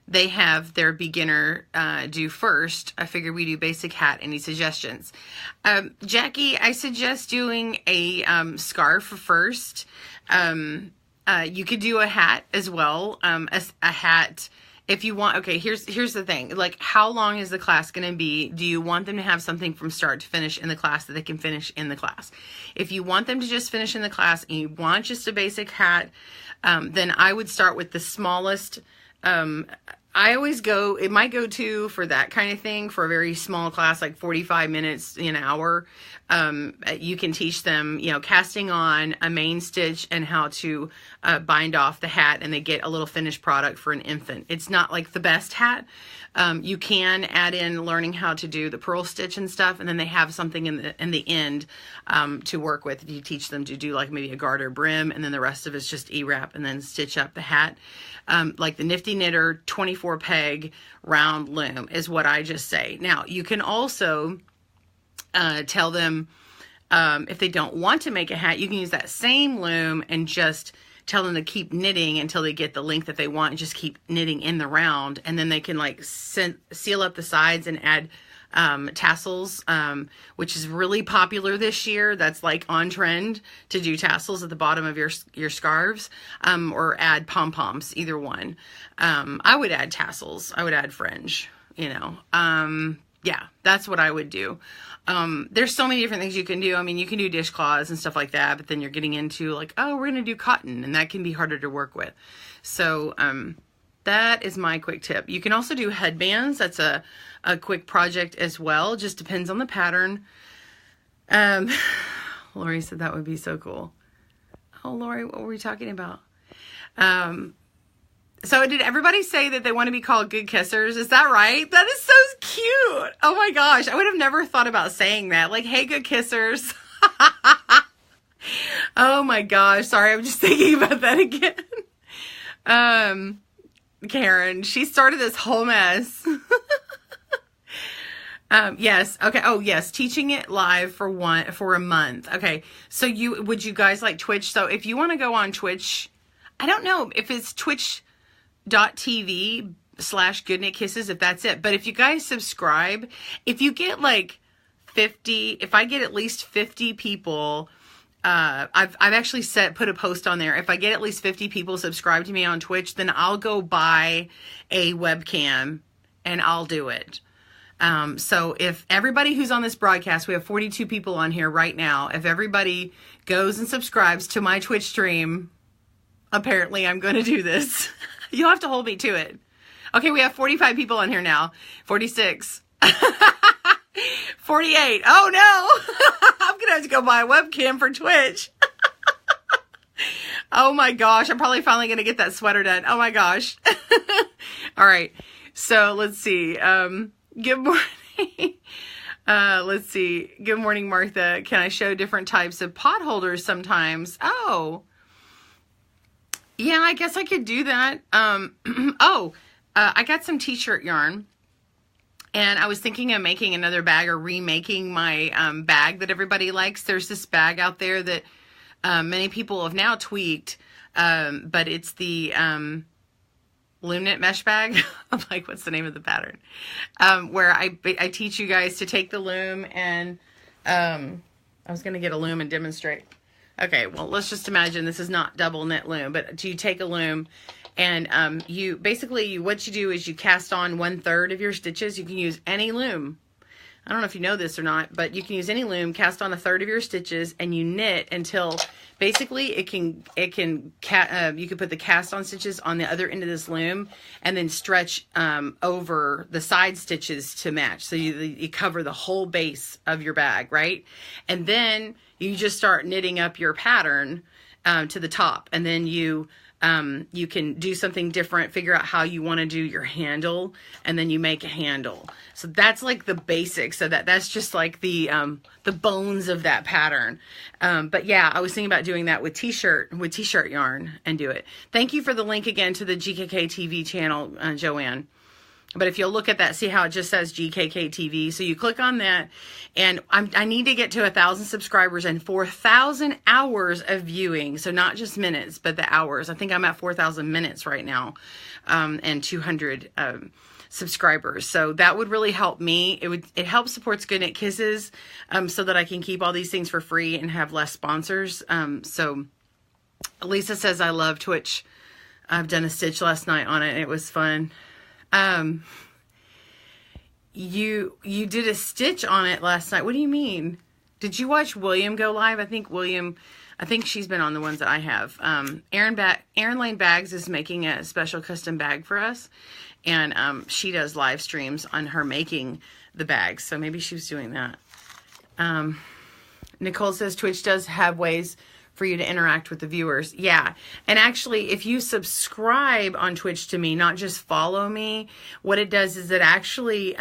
they have their beginner do first? I figure we do basic hat. Any suggestions? Jackie, I suggest doing a scarf first. You could do a hat as well. A hat, if you want. Okay, here's the thing. Like, how long is the class going to be? Do you want them to have something from start to finish in the class that they can finish in the class? If you want them to just finish in the class and you want just a basic hat, then I would start with the smallest. I always go, it might go to for that kind of thing, for a very small class, like 45 minutes, an hour. You can teach them, casting on, a main stitch, and how to bind off the hat, and they get a little finished product for an infant. It's not like the best hat. You can add in learning how to do the purl stitch and stuff, and then they have something in the end to work with. If you teach them to do like maybe a garter brim, and then the rest of it's just E-wrap and then stitch up the hat. Like the Nifty Knitter 24 peg round loom is what I just say. Now you can also tell them if they don't want to make a hat, you can use that same loom and just tell them to keep knitting until they get the length that they want, and just keep knitting in the round, and then they can like seal up the sides and add tassels, which is really popular this year. That's like on trend to do tassels at the bottom of your scarves, or add pom-poms, either one. I would add tassels. I would add fringe, yeah, that's what I would do. There's so many different things you can do. I mean, you can do dishcloths and stuff like that, but then you're getting into like, oh, we're going to do cotton, and that can be harder to work with. So, that is my quick tip. You can also do headbands. That's a quick project as well. Just depends on the pattern. Lori said that would be so cool. Oh, Lori, what were we talking about? So did everybody say that they want to be called good kissers? Is that right? That is so cute. Oh my gosh. I would have never thought about saying that. Like, hey, good kissers. Oh my gosh. Sorry. I'm just thinking about that again. Karen, she started this whole mess. Yes. Okay. Oh yes. Teaching it live for a month. Okay. So would you guys like Twitch? So if you want to go on Twitch, I don't know if it's twitch.tv/goodknittkisses, if that's it. But if you guys subscribe, if you get like 50, if I get at least 50 people, I've actually put a post on there. If I get at least 50 people subscribe to me on Twitch, then I'll go buy a webcam and I'll do it. So if everybody who's on this broadcast, we have 42 people on here right now. If everybody goes and subscribes to my Twitch stream, apparently I'm going to do this. You'll have to hold me to it. Okay, we have 45 people on here now. 46. 48. Oh no. I'm going to have to go buy a webcam for Twitch. Oh my gosh. I'm probably finally going to get that sweater done. Oh my gosh. All right. So let's see. Good morning. Let's see. Good morning, Martha. Can I show different types of pot holders sometimes? Oh, yeah, I guess I could do that. I got some t-shirt yarn, and I was thinking of making another bag, or remaking my bag that everybody likes. There's this bag out there that many people have now tweaked, but it's the loom knit mesh bag. I'm like, what's the name of the pattern? Where I teach you guys to take the loom and I was going to get a loom and demonstrate. Okay, well, let's just imagine this is not double knit loom, but you take a loom and what you do is you cast on 1/3 of your stitches. You can use any loom. I don't know if you know this or not, but you can use any loom, cast on a third of your stitches, and you knit until basically you can put the cast on stitches on the other end of this loom and then stretch over the side stitches to match. So you cover the whole base of your bag, right? And then you just start knitting up your pattern to the top, and then you can do something different, figure out how you want to do your handle, and then you make a handle. So that's like the basics of that. That's just like the bones of that pattern. But yeah, I was thinking about doing that with t-shirt yarn and do it. Thank you for the link again to the GKK TV channel, Joanne. But if you'll look at that, see how it just says GKK TV. So you click on that, and I need to get to 1,000 subscribers and 4,000 hours of viewing. So not just minutes, but the hours. I think I'm at 4,000 minutes right now, and 200 subscribers. So that would really help me. It helps supports Good Knit Kisses, so that I can keep all these things for free and have less sponsors. So Lisa says, I love Twitch. I've done a stitch last night on it, and it was fun. You did a stitch on it last night. What do you mean? Did you watch William go live? I think she's been on the ones that I have. Erin Lane Bags is making a special custom bag for us, and she does live streams on her making the bags. So maybe she was doing that. Nicole says Twitch does have ways for you to interact with the viewers. Yeah. And actually, if you subscribe on Twitch to me, not just follow me, what it does is it actually,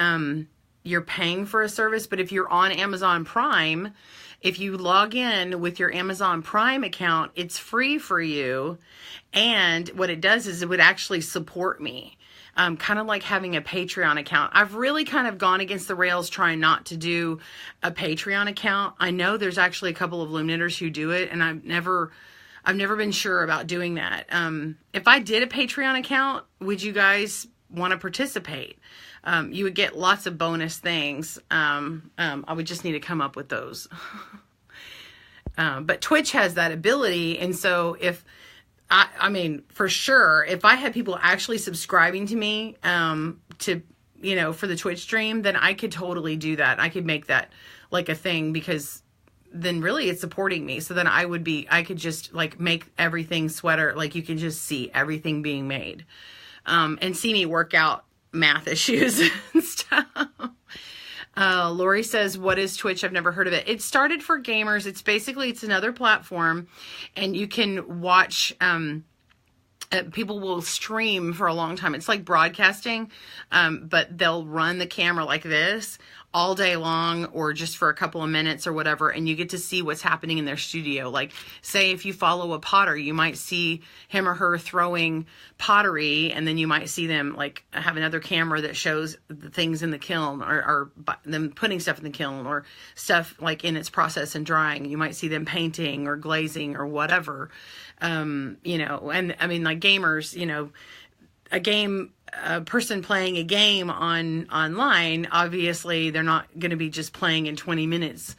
you're paying for a service. But if you're on Amazon Prime, if you log in with your Amazon Prime account, it's free for you. And what it does is it would actually support me. Kind of like having a Patreon account. I've really kind of gone against the rails trying not to do a Patreon account. I know there's actually a couple of loom knitters who do it, and I've never been sure about doing that. If I did a Patreon account, would you guys want to participate? You would get lots of bonus things. I would just need to come up with those. But Twitch has that ability, and so I mean, for sure, if I had people actually subscribing to me, for the Twitch stream, then I could totally do that. I could make that like a thing, because then really it's supporting me. So then I could just like make everything sweater. Like you can just see everything being made, and see me work out math issues and stuff. Lori says, what is Twitch? I've never heard of it. It started for gamers. It's another platform, and you can watch, people will stream for a long time. It's like broadcasting, but they'll run the camera like this all day long, or just for a couple of minutes or whatever, and you get to see what's happening in their studio. Like, say if you follow a potter, you might see him or her throwing pottery, and then you might see them like have another camera that shows the things in the kiln, or them putting stuff in the kiln, or stuff like in its process and drying. You might see them painting or glazing or whatever. And I mean, like gamers, a person playing a game online, obviously they're not going to be just playing in 20 minutes,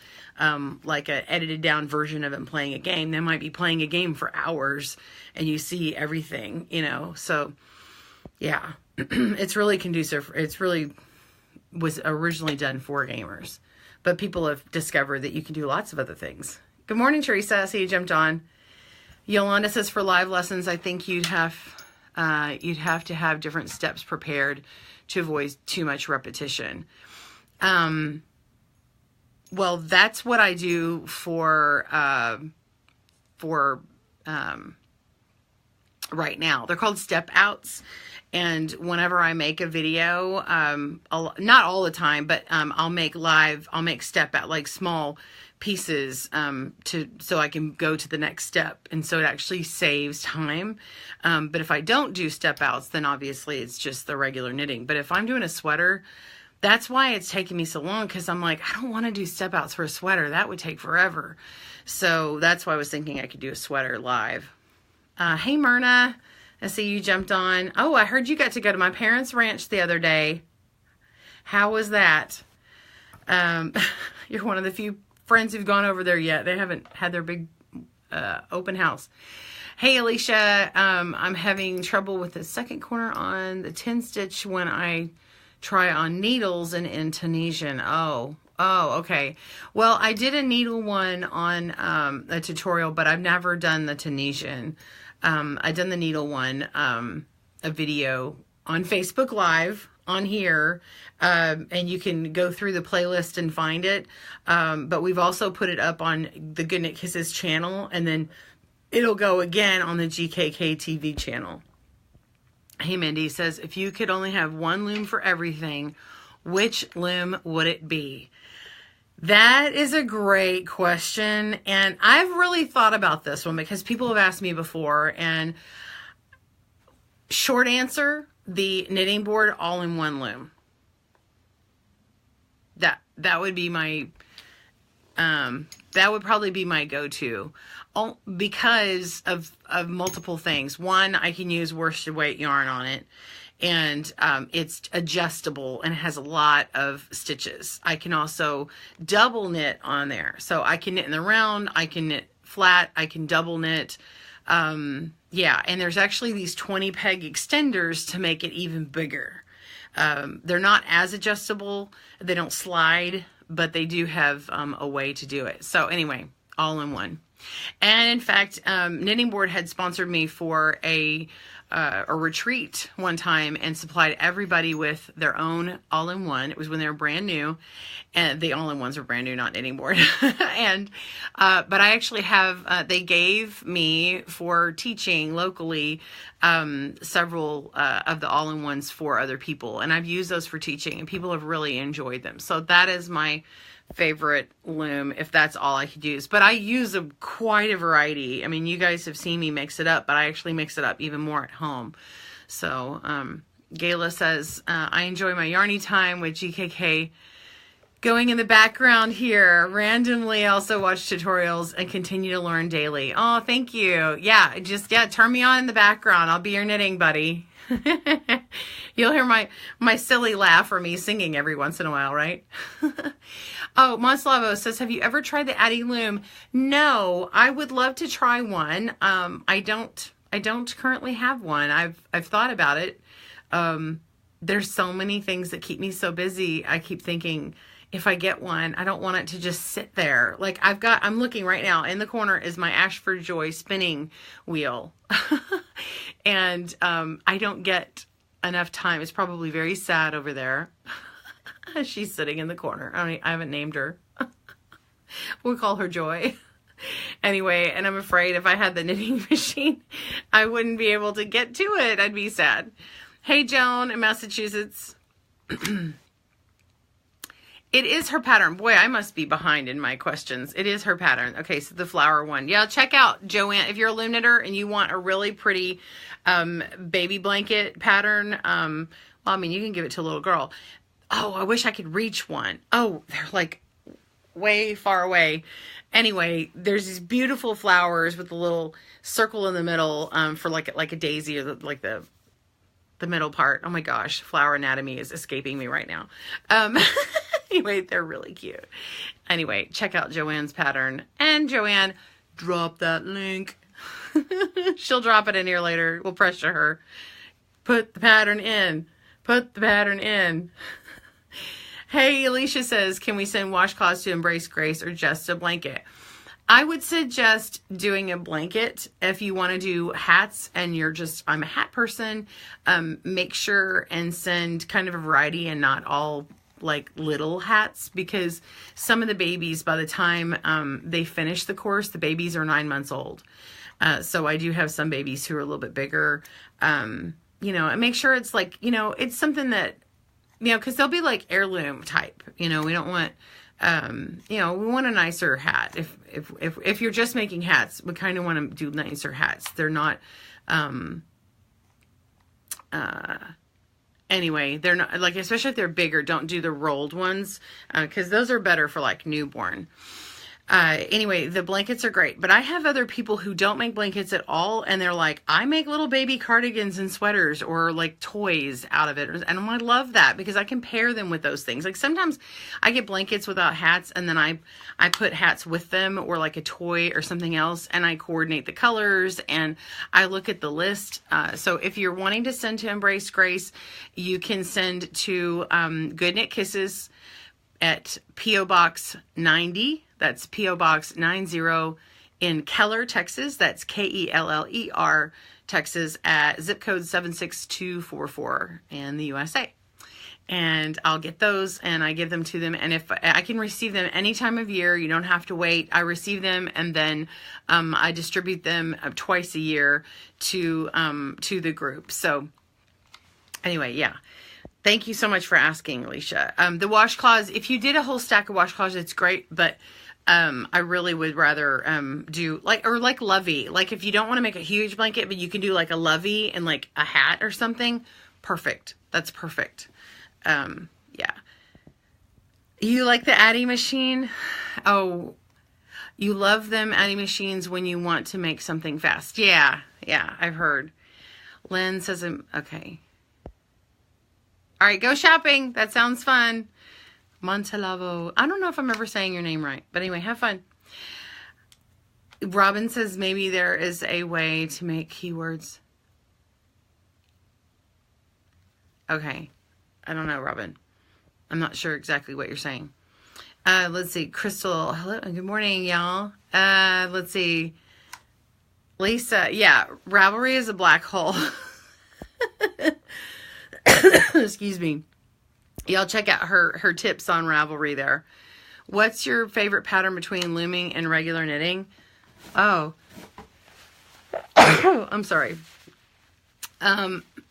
like a edited down version of them playing a game. They might be playing a game for hours, and you see everything, so yeah, it's really conducive. It's really was originally done for gamers, but people have discovered that you can do lots of other things. Good morning, Teresa. I see you jumped on. Yolanda says, for live lessons, I think you'd have to have different steps prepared to avoid too much repetition. Well, that's what I do for right now. They're called step outs. And whenever I make a video, not all the time, but I'll make step out, like small pieces, so I can go to the next step. And so it actually saves time. But if I don't do step outs, then obviously it's just the regular knitting. But if I'm doing a sweater, that's why it's taking me so long, because I'm like, I don't want to do step outs for a sweater. That would take forever. So that's why I was thinking I could do a sweater live. Hey, Myrna. I see you jumped on. Oh, I heard you got to go to my parents' ranch the other day. How was that? You're one of the few friends who've gone over there yet. They haven't had their big open house. Hey, Alicia. I'm having trouble with the second corner on the 10 stitch when I try on needles and in Tunisian. Oh, okay. Well, I did a needle one on a tutorial, but I've never done the Tunisian. I done the needle one, a video on Facebook Live on here, and you can go through the playlist and find it. But we've also put it up on the Good Knit Kisses channel, and then it'll go again on the GKK TV channel. Hey, Mindy says, if you could only have one loom for everything, which loom would it be? That is a great question. And I've really thought about this one because people have asked me before. And short answer, the knitting board all-in-one loom. That would be my, that would probably be my go-to. Because of multiple things. One, I can use worsted weight yarn on it, and it's adjustable and has a lot of stitches. I can also double knit on there. So I can knit in the round, I can knit flat, I can double knit. Yeah, and there's actually these 20 peg extenders to make it even bigger. They're not as adjustable, they don't slide, but they do have a way to do it. So anyway, all in one. And in fact, Knitting Board had sponsored me for a retreat one time and supplied everybody with their own all-in-one. It was when they were brand new, and the all-in-ones were brand new, not Knitting Board. And but I actually have they gave me for teaching locally several of the all-in-ones for other people, and I've used those for teaching, and people have really enjoyed them. So that is my favorite loom, if that's all I could use. But I use quite a variety. I mean, you guys have seen me mix it up, but I actually mix it up even more at home. So Gayla says, I enjoy my yarny time with GKK going in the background here. Randomly also watch tutorials and continue to learn daily. Oh, thank you. Yeah, turn me on in the background. I'll be your knitting buddy. You'll hear my silly laugh or me singing every once in a while, right? Oh, Monslavo says, have you ever tried the Addi loom? No, I would love to try one. I don't currently have one. I've thought about it. There's so many things that keep me so busy. I keep thinking, if I get one, I don't want it to just sit there. Like I'm looking right now, in the corner is my Ashford Joy spinning wheel. And I don't get enough time. It's probably very sad over there. She's sitting in the corner. I haven't named her. We'll call her Joy. Anyway, and I'm afraid if I had the knitting machine, I wouldn't be able to get to it. I'd be sad. Hey, Joan in Massachusetts. It is her pattern. Boy, I must be behind in my questions. It is her pattern. Okay, so the flower one. Yeah, check out Joanne. If you're a loom knitter and you want a really pretty baby blanket pattern, well, I mean, you can give it to a little girl. Oh, I wish I could reach one. Oh, they're like way far away. Anyway, there's these beautiful flowers with a little circle in the middle for like a daisy, or like the middle part. Oh my gosh, flower anatomy is escaping me right now. Anyway, they're really cute. Anyway, check out Joanne's pattern. And Joanne, drop that link. She'll drop it in here later. We'll pressure her. Put the pattern in. Put the pattern in. Hey, Alicia says, can we send washcloths to Embrace Grace or just a blanket? I would suggest doing a blanket if you want to do hats and I'm a hat person. Make sure and send kind of a variety and not all like little hats, because some of the babies, by the time they finish the course, the babies are 9 months old. So I do have some babies who are a little bit bigger, and make sure it's like, it's something that, because they'll be like heirloom type, we don't want, we want a nicer hat. If you're just making hats, we kind of want to do nicer hats. They're not, anyway, they're not like, especially if they're bigger, don't do the rolled ones, because those are better for like newborn. Anyway, the blankets are great, but I have other people who don't make blankets at all, and they're like, I make little baby cardigans and sweaters or like toys out of it. And I love that because I can pair them with those things. Like sometimes I get blankets without hats, and then I put hats with them or like a toy or something else, and I coordinate the colors and I look at the list. So if you're wanting to send to Embrace Grace, you can send to Good Knit Kisses at P.O. Box 90. That's P.O. Box 90 in Keller, Texas. That's Keller, Texas, at zip code 76244 in the USA. And I'll get those and I give them to them. And if I can receive them any time of year, you don't have to wait. I receive them and then I distribute them twice a year to the group. So anyway, yeah. Thank you so much for asking, Alicia. The washcloths, if you did a whole stack of washcloths, it's great, but I really would rather do like lovey. Like if you don't want to make a huge blanket, but you can do like a lovey and like a hat or something, perfect. That's perfect. Yeah. You like the Addy machine? Oh, you love them Addy machines when you want to make something fast. Yeah, I've heard. Lynn says, okay. All right, go shopping. That sounds fun. Montalavo. I don't know if I'm ever saying your name right, but anyway, have fun. Robin says maybe there is a way to make keywords. Okay. I don't know, Robin. I'm not sure exactly what you're saying. Let's see. Crystal. Hello. Good morning, y'all. Let's see. Lisa. Yeah. Ravelry is a black hole. Excuse me. Y'all check out her tips on Ravelry there. What's your favorite pattern between looming and regular knitting? Oh. I'm sorry.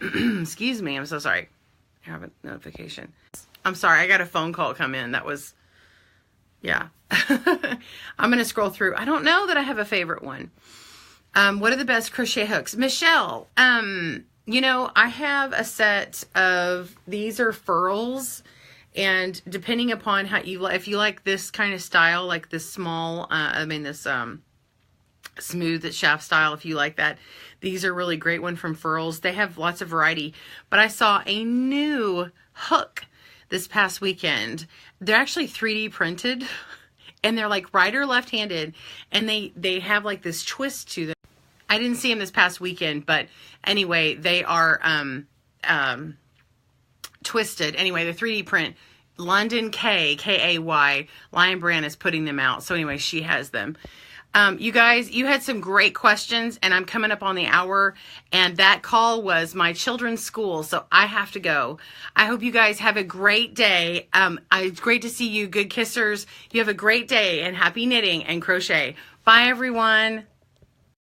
Excuse me. I'm so sorry. I have a notification. I'm sorry. I got a phone call come in. That was, yeah. I'm going to scroll through. I don't know that I have a favorite one. What are the best crochet hooks? Michelle, you know, I have a set of, these are furls, and depending upon how you like, if you like this kind of style, like this small, this smooth shaft style, if you like that, these are really great one from Furls. They have lots of variety, but I saw a new hook this past weekend. They're actually 3D printed, and they're like right or left-handed, and they have like this twist to them. I didn't see them this past weekend, but anyway, they are twisted. Anyway, the 3D print. London K-A-Y, Lion Brand is putting them out. So anyway, she has them. You guys, you had some great questions, and I'm coming up on the hour, and that call was my children's school, so I have to go. I hope you guys have a great day. It's great to see you, good kissers. You have a great day, and happy knitting and crochet. Bye, everyone.